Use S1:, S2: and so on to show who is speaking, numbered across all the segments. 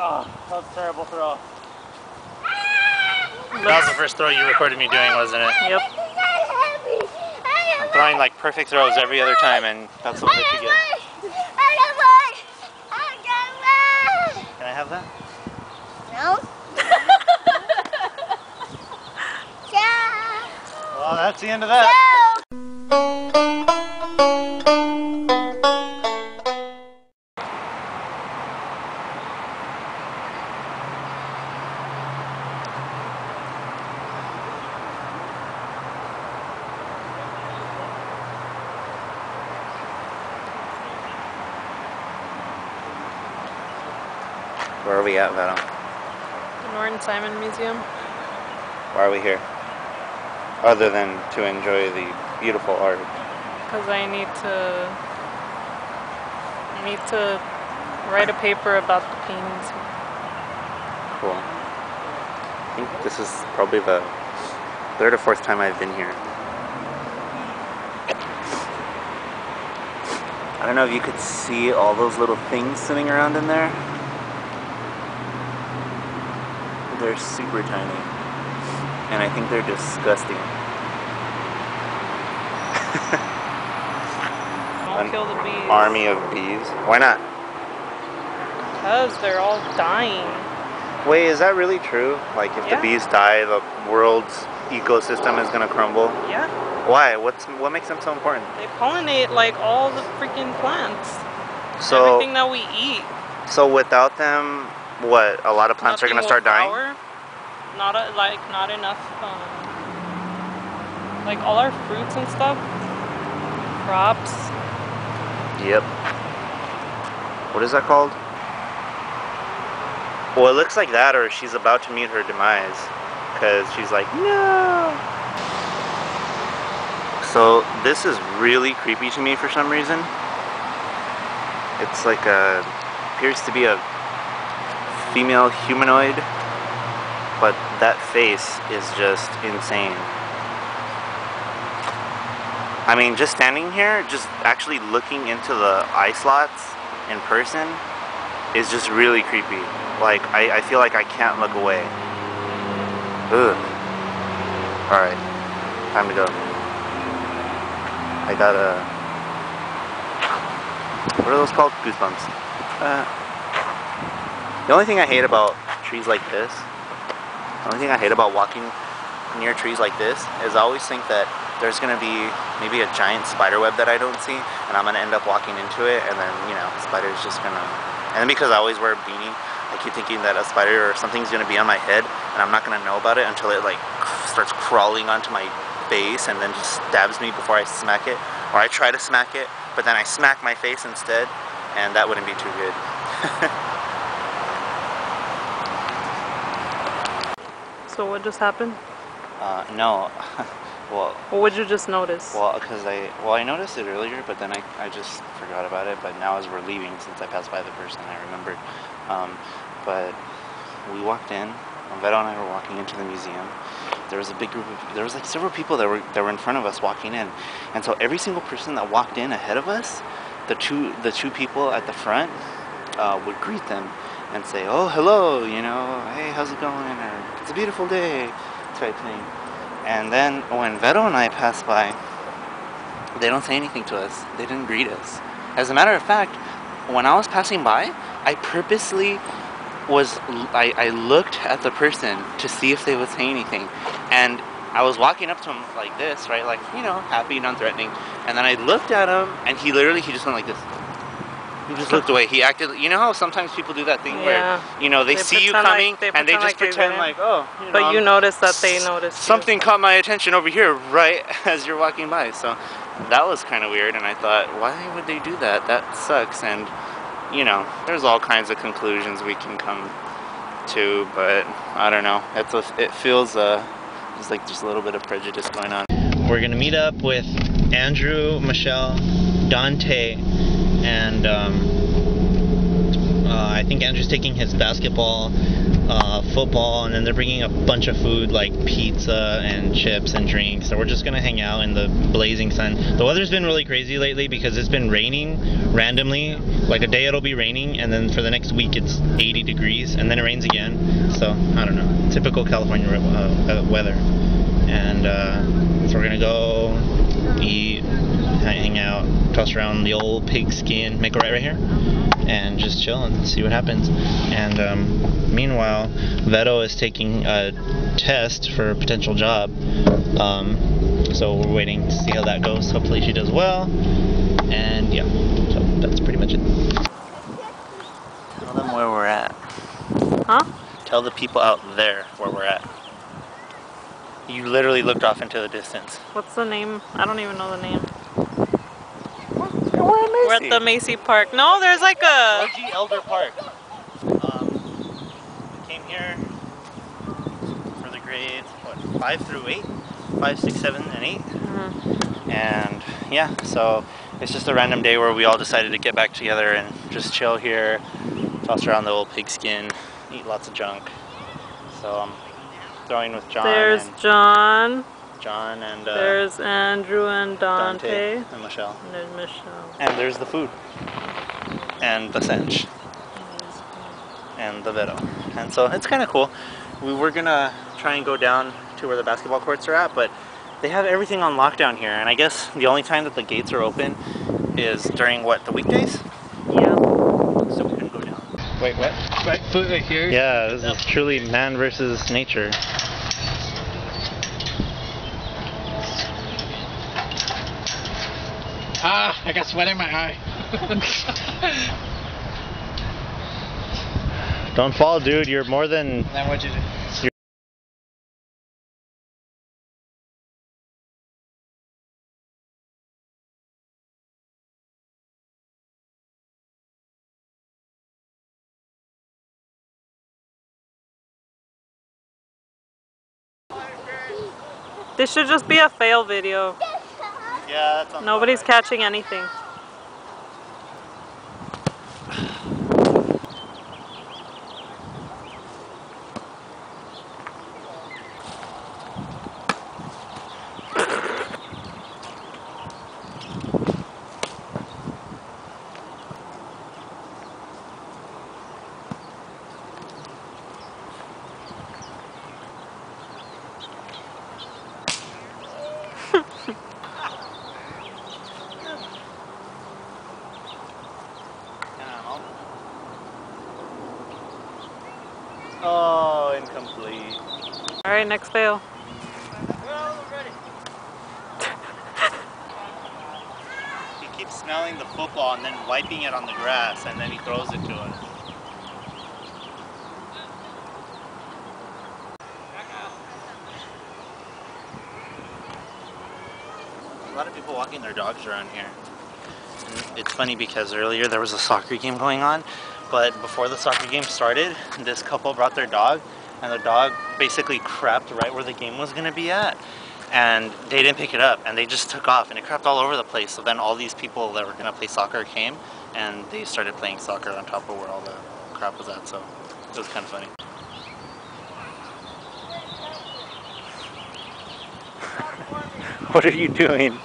S1: Oh, that was a terrible throw.
S2: That was the first throw you recorded me doing, wasn't it?
S1: Yep.
S2: I'm throwing like perfect throws every other time, and that's the one that you get. Can I have that?
S3: No.
S2: Well, that's the end of that. Where are we at, Veto?
S1: The Norton-Simon Museum.
S2: Why are we here? Other than to enjoy the beautiful art.
S1: Because I need to write a paper about the paintings.
S2: Cool. I think this is probably the third or fourth time I've been here. I don't know if you could see all those little things sitting around in there. They're super tiny. And I think they're disgusting.
S1: Don't kill the bees.
S2: Army of bees. Why not?
S1: Because they're all dying.
S2: Wait, is that really true? Like if the bees die, the world's ecosystem is gonna crumble?
S1: Yeah.
S2: Why? What makes them so important?
S1: They pollinate like all the freaking plants.
S2: So
S1: everything that we eat.
S2: So without them, what? A lot of plants are gonna start dying?
S1: Not enough. Like all our fruits and stuff, crops.
S2: Yep. What is that called? Well, it looks like that, or she's about to meet her demise, because she's like, no. So this is really creepy to me for some reason. It's like appears to be a female humanoid, but that face is just insane. I mean, just standing here, just actually looking into the eye slots in person is just really creepy. Like, I feel like I can't look away. Ugh. Alright, time to go. I got what are those called? Goosebumps. The only thing I hate about trees like this, the only thing I hate about walking near trees like this is I always think that there's gonna be maybe a giant spider web that I don't see, and I'm gonna end up walking into it, and then, you know, the spider's just gonna, and because I always wear a beanie, I keep thinking that a spider or something's gonna be on my head, and I'm not gonna know about it until it like starts crawling onto my face and then just stabs me before I smack it, or I try to smack it, but then I smack my face instead, and that wouldn't be too good.
S1: So what just happened?
S2: No. Well,
S1: what would you just notice?
S2: Well, because I noticed it earlier, but then I just forgot about it. But now as we're leaving, since I passed by the person, I remembered. But we walked in. Veto and I were walking into the museum. There was a big group of, there was like several people that were in front of us walking in, and so every single person that walked in ahead of us, the two people at the front would greet them and say, "Oh, hello, you know, hey, how's it going?" Or "It's a beautiful day," type thing. And then when Veto and I passed by, they don't say anything to us. They didn't greet us. As a matter of fact, when I was passing by, I purposely I looked at the person to see if they would say anything. And I was walking up to him like this, right? Like, you know, happy, non-threatening. And then I looked at him, and he just went like this. He just looked away. He acted, you know how sometimes people do that thing where, you know, they see you coming and they just pretend like, oh, you know,
S1: but you notice that they noticed
S2: something caught my attention over here right as you're walking by. So that was kind of weird, and I thought, why would they do that? That sucks. And, you know, there's all kinds of conclusions we can come to, but I don't know. It feels just like there's a little bit of prejudice going on. We're gonna meet up with Andrew, Michelle, Dante, and I think Andrew's taking his basketball football, and then they're bringing a bunch of food like pizza and chips and drinks. So we're just gonna hang out in the blazing sun. The weather's been really crazy lately because it's been raining randomly. Like a day it'll be raining, and then for the next week it's 80 degrees, and then it rains again. So I don't know, typical California weather. And so we're gonna go eat, hang out, toss around the old pigskin, make a right here, and just chill and see what happens. And meanwhile, Veto is taking a test for a potential job, so we're waiting to see how that goes. Hopefully she does well, and yeah, so that's pretty much it. Tell them where we're at.
S1: Huh?
S2: Tell the people out there where we're at. You literally looked off into the distance.
S1: What's the name? I don't even know the name.
S2: We're
S1: at the Macy Park. No, there's like a...
S2: OG Elder Park. We came here for the grades, what, 5 through 8? 5, 6, 7, and 8?
S1: Mm-hmm.
S2: And yeah, so it's just a random day where we all decided to get back together and just chill here, toss around the old pigskin, eat lots of junk. So I'm throwing with John.
S1: There's
S2: and
S1: John
S2: and
S1: there's Andrew and Dante.
S2: And Michelle.
S1: And there's Michelle.
S2: And there's the food. And the Sanch. And the Veto. And so it's kind of cool. We were gonna try and go down to where the basketball courts are at, but they have everything on lockdown here, and I guess the only time that the gates are open is during what, the weekdays?
S1: Yeah.
S2: So we couldn't go down.
S3: Wait, what? Right foot right here?
S2: Yeah, this is truly man versus nature.
S3: Ah, I got sweat in my eye.
S2: Don't fall, dude. You're more than...
S3: Then what'd you do?
S1: This should just be a fail video.
S2: Yeah, that's on.
S1: Nobody's catching anything.
S2: Oh, incomplete.
S1: Alright, next fail.
S2: He keeps smelling the football and then wiping it on the grass, and then he throws it to us. A lot of people walking their dogs around here. And it's funny because earlier there was a soccer game going on, but before the soccer game started, this couple brought their dog, and the dog basically crapped right where the game was going to be at. And they didn't pick it up, and they just took off, and it crapped all over the place. So then all these people that were going to play soccer came, and they started playing soccer on top of where all the crap was at, so it was kind of funny. What are you doing?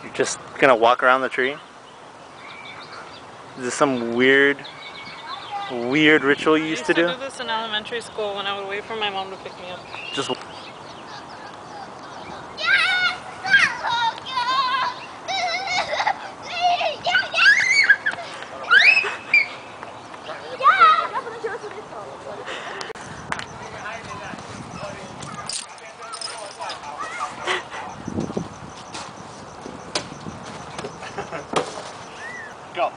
S2: You're just going to walk around the tree? Is this some weird ritual you used to do?
S1: I used to do this in elementary school when I would wait for my mom to pick me up.
S2: Just... Go.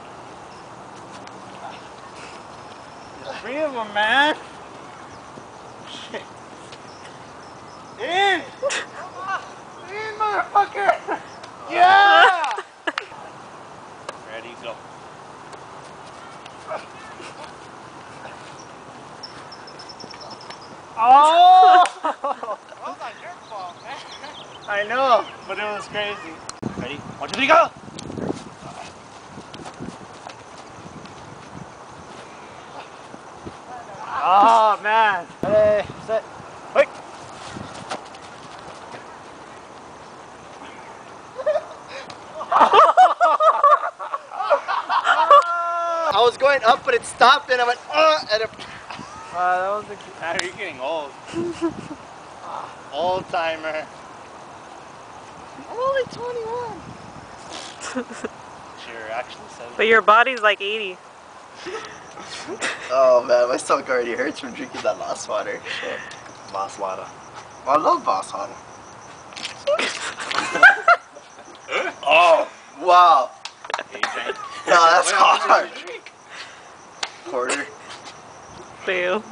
S2: There's 3 of them, man. Shit. In! In, motherfucker! Yeah! Ready, go. Oh! That was not your fault, man. I know, but it was crazy. Ready? 1, 2, 3, go!
S1: Oh man. Ready, set, quick.
S4: I was going up, but it stopped, and I went, and it...
S1: That was a...
S2: You're getting old. Old timer.
S4: I'm only 21.
S2: You're actually 7.
S1: But your body's like 80.
S4: Oh man, my stomach already hurts from drinking that Lost water. Shit.
S2: Lost water.
S4: I love Lost water.
S2: Oh!
S4: Wow.
S2: You drank?
S4: No, that's
S2: Wait, how much
S4: hard.
S2: did you drink?
S4: Quarter.
S1: Boo.